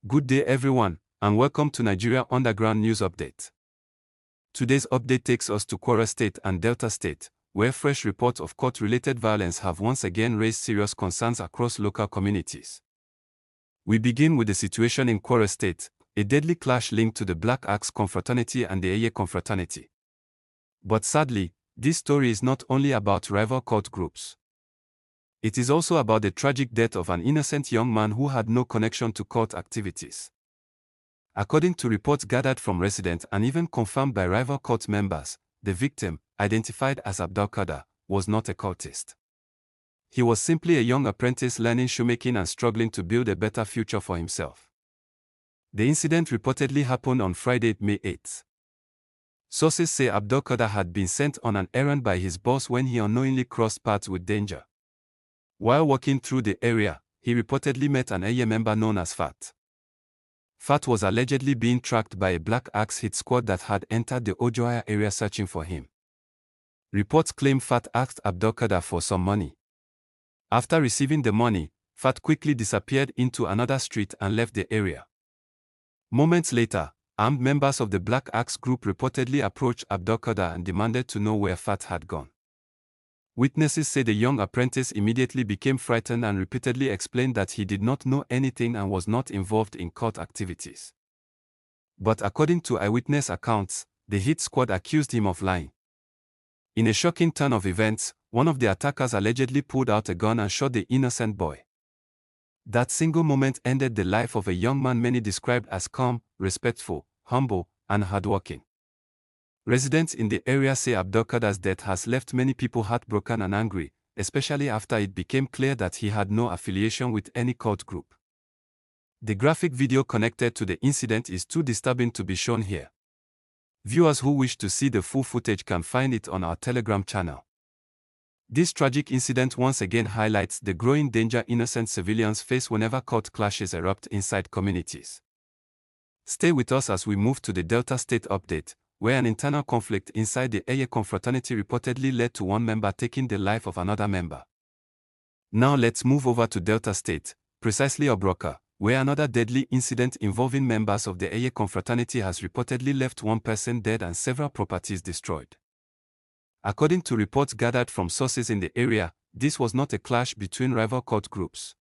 Good day everyone, and welcome to Nigeria Underground News Update. Today's update takes us to Kwara State and Delta State, where fresh reports of court-related violence have once again raised serious concerns across local communities. We begin with the situation in Kwara State, a deadly clash linked to the Black Axe confraternity and the Eiye confraternity. But sadly, this story is not only about rival cult groups. It is also about the tragic death of an innocent young man who had no connection to cult activities. According to reports gathered from residents and even confirmed by rival cult members, the victim, identified as Abdulkader, was not a cultist. He was simply a young apprentice learning shoemaking and struggling to build a better future for himself. The incident reportedly happened on Friday, May 8. Sources say Abdulkader had been sent on an errand by his boss when he unknowingly crossed paths with danger. While walking through the area, he reportedly met an Eiye member known as Fat. Fat was allegedly being tracked by a Black Axe hit squad that had entered the Ojoaya area searching for him. Reports claim Fat asked Abdulkader for some money. After receiving the money, Fat quickly disappeared into another street and left the area. Moments later, armed members of the Black Axe group reportedly approached Abdulkader and demanded to know where Fat had gone. Witnesses say the young apprentice immediately became frightened and repeatedly explained that he did not know anything and was not involved in cult activities. But according to eyewitness accounts, the hit squad accused him of lying. In a shocking turn of events, one of the attackers allegedly pulled out a gun and shot the innocent boy. That single moment ended the life of a young man many described as calm, respectful, humble, and hardworking. Residents in the area say Abdulkader's death has left many people heartbroken and angry, especially after it became clear that he had no affiliation with any cult group. The graphic video connected to the incident is too disturbing to be shown here. Viewers who wish to see the full footage can find it on our Telegram channel. This tragic incident once again highlights the growing danger innocent civilians face whenever cult clashes erupt inside communities. Stay with us as we move to the Delta State update, where an internal conflict inside the Eiye confraternity reportedly led to one member taking the life of another member. Now let's move over to Delta State, precisely Obroka, where another deadly incident involving members of the Eiye confraternity has reportedly left one person dead and several properties destroyed. According to reports gathered from sources in the area, this was not a clash between rival cult groups.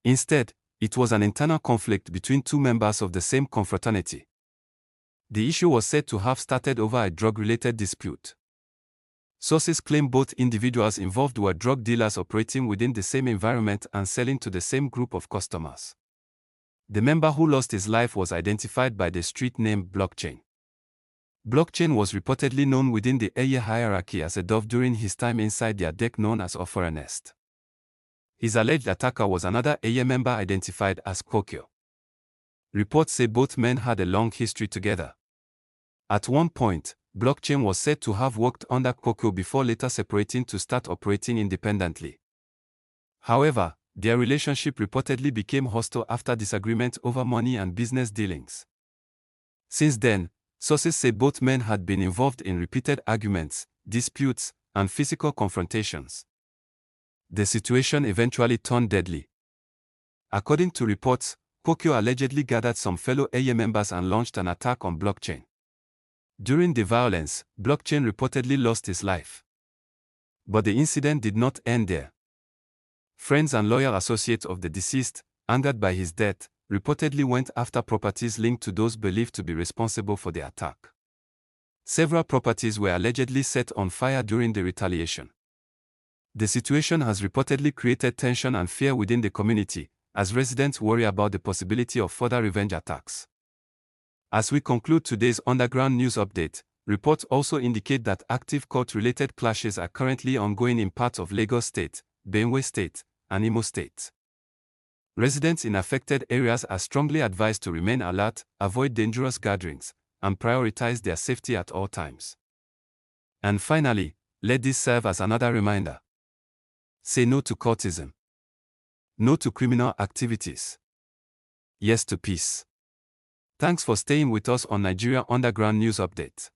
Instead, it was an internal conflict between two members of the same confraternity. The issue was said to have started over a drug-related dispute. Sources claim both individuals involved were drug dealers operating within the same environment and selling to the same group of customers. The member who lost his life was identified by the street name Blockchain. Blockchain was reportedly known within the Eiye hierarchy as a dove during his time inside their deck known as Offera Nest. His alleged attacker was another Eiye member identified as Kokyo. Reports say both men had a long history together. At one point, Blockchain was said to have worked under Kokyo before later separating to start operating independently. However, their relationship reportedly became hostile after disagreement over money and business dealings. Since then, sources say both men had been involved in repeated arguments, disputes, and physical confrontations. The situation eventually turned deadly. According to reports, Kokyo allegedly gathered some fellow Eiye members and launched an attack on Blockchain. During the violence, Blockchain reportedly lost his life. But the incident did not end there. Friends and loyal associates of the deceased, angered by his death, reportedly went after properties linked to those believed to be responsible for the attack. Several properties were allegedly set on fire during the retaliation. The situation has reportedly created tension and fear within the community, as residents worry about the possibility of further revenge attacks. As we conclude today's underground news update, reports also indicate that active cult-related clashes are currently ongoing in parts of Lagos State, Benue State, and Imo State. Residents in affected areas are strongly advised to remain alert, avoid dangerous gatherings, and prioritize their safety at all times. And finally, let this serve as another reminder. Say no to cultism. No to criminal activities. Yes to peace. Thanks for staying with us on Nigeria Underground News Update.